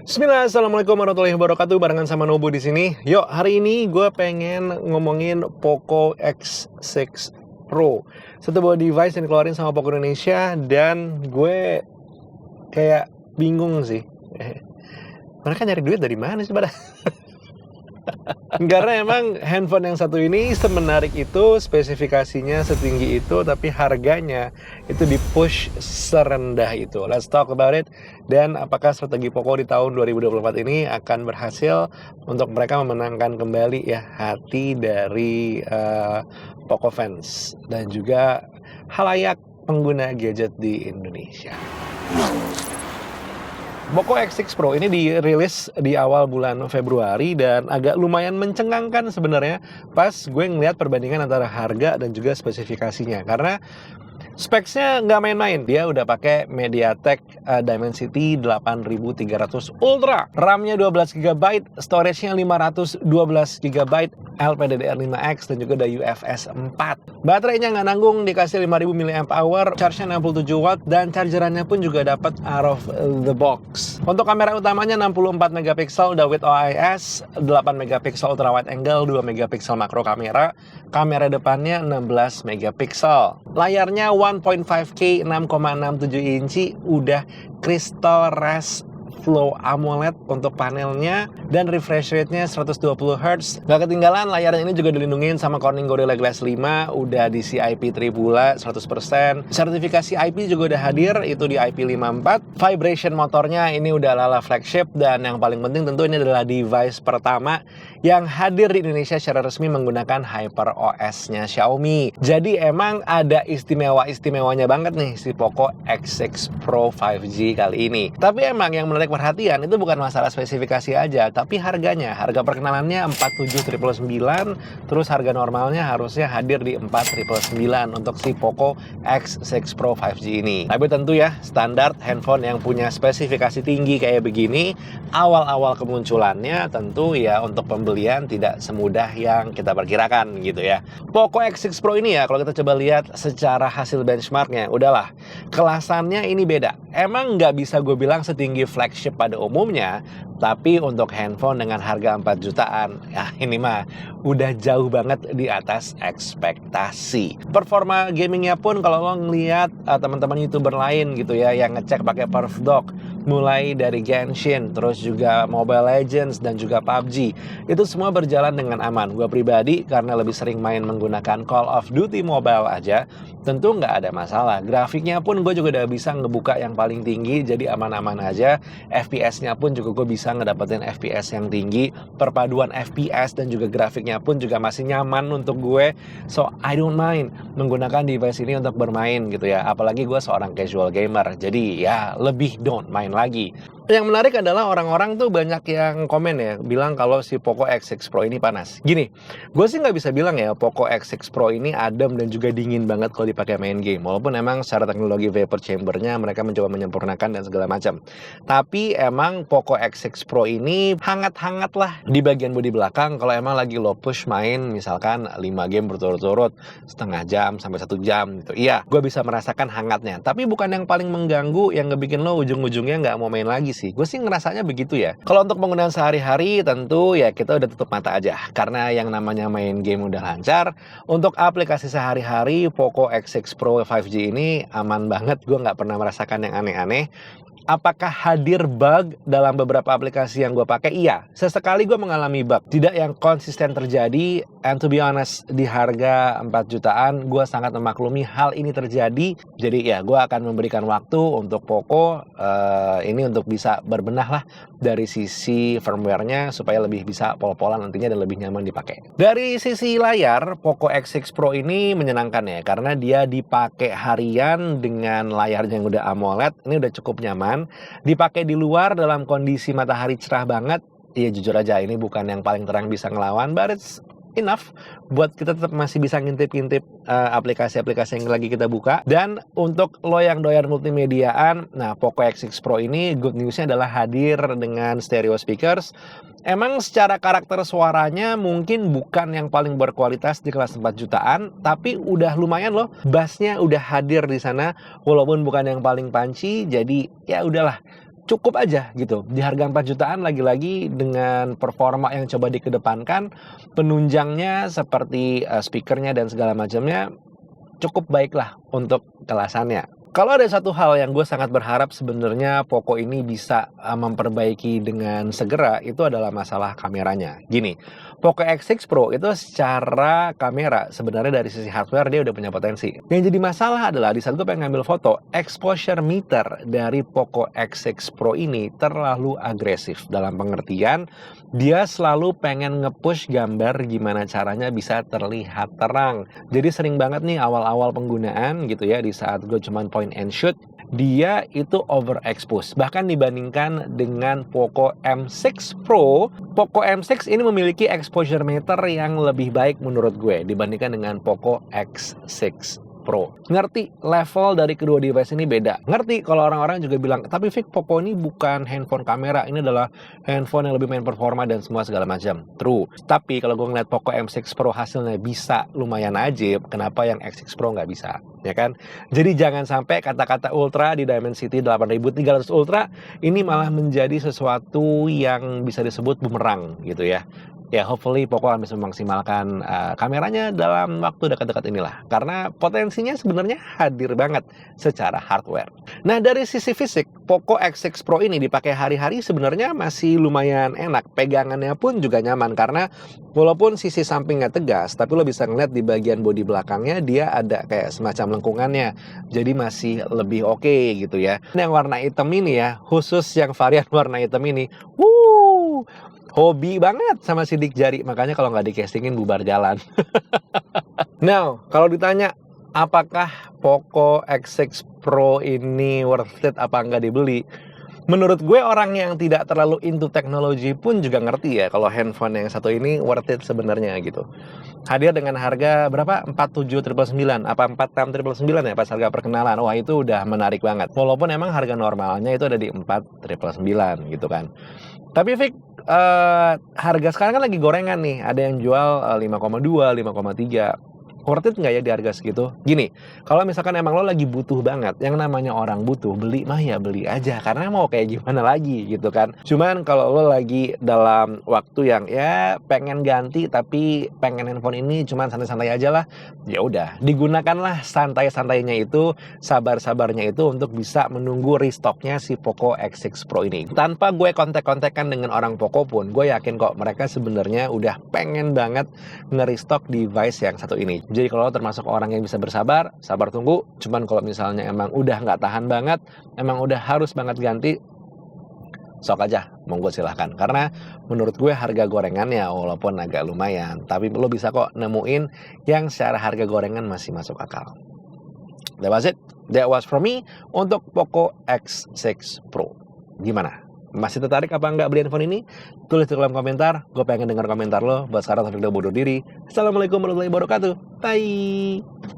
Bismillah, assalamualaikum warahmatullahi wabarakatuh. Barengan sama Nobu di sini. Yuk, hari ini gue pengen ngomongin Poco X6 Pro. Satu buah device yang dikeluarin sama Poco Indonesia dan gue kayak bingung sih. Mereka nyari duit dari mana sih pada? Karena emang handphone yang satu ini semenarik itu, spesifikasinya setinggi itu, tapi harganya itu di-push serendah itu. Let's talk about it. Dan apakah strategi Poco di tahun 2024 ini akan berhasil untuk mereka memenangkan kembali ya hati dari Poco fans dan juga halayak pengguna gadget di Indonesia. Poco X6 Pro ini dirilis di awal bulan Februari dan agak lumayan mencengangkan sebenarnya pas gue ngeliat perbandingan antara harga dan juga spesifikasinya. Karena specs-nya nggak main-main. Dia udah pakai MediaTek Dimensity 8300 Ultra. RAM-nya 12GB, storage-nya 512GB, LPDDR5X dan juga ada UFS 4. Baterainya nggak nanggung, dikasih 5000 mAh, charge-nya 67W dan chargerannya pun juga dapat out of the box. Untuk kamera utamanya 64 megapiksel udah with OIS, 8 megapiksel ultra wide angle, 2 megapiksel makro kamera. Kamera depannya 16 megapiksel. Layarnya 1.5K 6,67 inci, udah Crystal Res Flow AMOLED untuk panelnya dan refresh rate-nya 120Hz. Gak ketinggalan, layarnya ini juga dilindungin sama Corning Gorilla Glass 5, udah di IP3 pula 100%. Sertifikasi IP juga udah hadir, itu di IP54. Vibration motornya ini udah ala flagship dan yang paling penting tentu ini adalah device pertama yang hadir di Indonesia secara resmi menggunakan HyperOS-nya Xiaomi. Jadi emang ada istimewa-istimewanya banget nih si Poco X6 Pro 5G kali ini. Tapi emang yang menarik perhatian itu bukan masalah spesifikasi aja, tapi harganya. Harga perkenalannya 47.999, terus harga normalnya harusnya hadir di 4.999 untuk si Poco X6 Pro 5G ini. Tapi tentu ya, standar handphone yang punya spesifikasi tinggi kayak begini, awal-awal kemunculannya tentu ya untuk pembelian tidak semudah yang kita perkirakan gitu ya. Poco X6 Pro ini ya, kalau kita coba lihat secara hasil benchmarknya, udahlah, kelasannya ini beda. Emang nggak bisa gue bilang setinggi flagship pada umumnya, tapi untuk handphone dengan harga 4 jutaan, ya ini mah udah jauh banget di atas ekspektasi. Performa gamingnya pun kalau lo ngeliat teman-teman YouTuber lain gitu ya, yang ngecek pakai Perfdock, mulai dari Genshin, terus juga Mobile Legends dan juga PUBG, itu semua berjalan dengan aman. Gue pribadi karena lebih sering main menggunakan Call of Duty Mobile aja, tentu nggak ada masalah. Grafiknya pun gue juga udah bisa ngebuka yang paling tinggi, jadi aman-aman aja. FPS-nya pun juga gue bisa ngedapetin FPS yang tinggi. Perpaduan FPS dan juga grafiknya pun juga masih nyaman untuk gue. So I don't mind menggunakan device ini untuk bermain gitu ya. Apalagi gue seorang casual gamer, jadi ya lebih don't mind lagi. Yang menarik adalah orang-orang tuh banyak yang komen ya, bilang kalau si Poco X6 Pro ini panas. Gini, gue sih nggak bisa bilang ya Poco X6 Pro ini adem dan juga dingin banget kalau dipakai main game. Walaupun emang secara teknologi vapor chambernya mereka mencoba menyempurnakan dan segala macam. Tapi emang Poco X6 Pro ini hangat-hangat lah di bagian bodi belakang kalau emang lagi lo push main misalkan 5 game berturut-turut setengah jam sampai 1 jam gitu. Iya, gue bisa merasakan hangatnya. Tapi bukan yang paling mengganggu yang ngebikin lo ujung-ujungnya nggak mau main lagi sih. Gue sih ngerasanya begitu ya. Kalau untuk penggunaan sehari-hari tentu ya kita udah tutup mata aja. Karena yang namanya main game udah lancar. Untuk aplikasi sehari-hari Poco X6 Pro 5G ini aman banget. Gue nggak pernah merasakan yang aneh-aneh. Apakah hadir bug dalam beberapa aplikasi yang gue pakai? Iya, sesekali gue mengalami bug. Tidak yang konsisten terjadi, and to be honest, di harga 4 jutaan, gue sangat memaklumi hal ini terjadi. Jadi ya, gue akan memberikan waktu untuk Poco ini untuk bisa berbenah lah dari sisi firmware-nya supaya lebih bisa pol-polan nantinya dan lebih nyaman dipakai. Dari sisi layar, Poco X6 Pro ini menyenangkan ya, karena dia dipakai harian dengan layarnya yang udah AMOLED, ini udah cukup nyaman. Dipakai di luar dalam kondisi matahari cerah banget, ya jujur aja ini bukan yang paling terang bisa ngelawan, but it's enough buat kita tetap masih bisa ngintip-ngintip aplikasi-aplikasi yang lagi kita buka. Dan untuk lo yang doyan multimediaan, nah Poco X6 Pro ini good newsnya adalah hadir dengan stereo speakers. Emang secara karakter suaranya mungkin bukan yang paling berkualitas di kelas 4 jutaan, tapi udah lumayan loh, bassnya udah hadir di sana walaupun bukan yang paling punchy. Jadi ya udahlah, cukup aja gitu. Di harga 4 jutaan lagi-lagi dengan performa yang coba dikedepankan, penunjangnya seperti speakernya dan segala macamnya cukup baiklah untuk kelasannya. Kalau ada satu hal yang gue sangat berharap sebenarnya Poco ini bisa memperbaiki dengan segera, itu adalah masalah kameranya. Gini, Poco X6 Pro itu secara kamera sebenarnya dari sisi hardware dia udah punya potensi. Yang jadi masalah adalah di saat gue pengen ngambil foto, exposure meter dari Poco X6 Pro ini terlalu agresif. Dalam pengertian, dia selalu pengen nge-push gambar gimana caranya bisa terlihat terang. Jadi sering banget nih awal-awal penggunaan gitu ya, di saat gue cuman point and shoot, dia itu overexpose. Bahkan dibandingkan dengan Poco M6 Pro, Poco M6 ini memiliki exposure meter yang lebih baik menurut gue dibandingkan dengan Poco X6 Pro. Ngerti level dari kedua device ini beda. Ngerti kalau orang-orang juga bilang, tapi Vic, Poco ini bukan handphone kamera, ini adalah handphone yang lebih main performa dan semua segala macam. True. Tapi kalau gue ngeliat Poco M6 Pro hasilnya bisa lumayan ajaib, kenapa yang X6 Pro nggak bisa? Ya kan? Jadi jangan sampai kata-kata Ultra di Dimensity 8300 Ultra ini malah menjadi sesuatu yang bisa disebut bumerang gitu ya. Ya, hopefully Poco akan bisa memaksimalkan kameranya dalam waktu dekat-dekat inilah. Karena potensinya sebenarnya hadir banget secara hardware. Nah, dari sisi fisik, Poco X6 Pro ini dipakai hari-hari sebenarnya masih lumayan enak. Pegangannya pun juga nyaman karena walaupun sisi sampingnya tegas, tapi lo bisa ngeliat di bagian bodi belakangnya dia ada kayak semacam lengkungannya. Jadi masih lebih oke gitu ya. Yang warna hitam ini ya, khusus yang varian warna hitam ini, hobi banget sama sidik jari, makanya kalau nggak di-castingin bubar jalan. Now, kalau ditanya apakah Poco X6 Pro ini worth it apa nggak dibeli? Menurut gue orang yang tidak terlalu into teknologi pun juga ngerti ya kalau handphone yang satu ini worth it sebenarnya gitu. Hadir dengan harga berapa? 47.999 apa 46.999 ya pas harga perkenalan. Wah, itu udah menarik banget. Walaupun emang harga normalnya itu ada di 4.999 gitu kan. Tapi Vic, harga sekarang kan lagi gorengan nih. Ada yang jual 5,2, 5,3. Worth it nggak ya di harga segitu? Gini, kalau misalkan emang lo lagi butuh banget, yang namanya orang butuh, beli mah ya beli aja. Karena mau kayak gimana lagi gitu kan. Cuman kalau lo lagi dalam waktu yang ya pengen ganti tapi pengen handphone ini cuman santai-santai aja lah, ya udah digunakanlah santai-santainya itu, sabar-sabarnya itu untuk bisa menunggu restocknya si Poco X6 Pro ini. Tanpa gue kontak-kontakan dengan orang Poco pun, gue yakin kok mereka sebenarnya udah pengen banget nge-restock device yang satu ini. Jadi kalau lo termasuk orang yang bisa bersabar, sabar tunggu. Cuman kalau misalnya emang udah nggak tahan banget, emang udah harus banget ganti, sok aja, monggo silahkan. Karena menurut gue harga gorengannya walaupun agak lumayan, tapi lo bisa kok nemuin yang secara harga gorengan masih masuk akal. That was it. That was from me untuk Poco X6 Pro. Gimana? Masih tertarik apa enggak beli handphone ini? Tulis di kolom komentar. Gue pengen dengar komentar lo. Buat sekarang, sampai jumpa, bodoh diri. Assalamualaikum warahmatullahi wabarakatuh. Bye.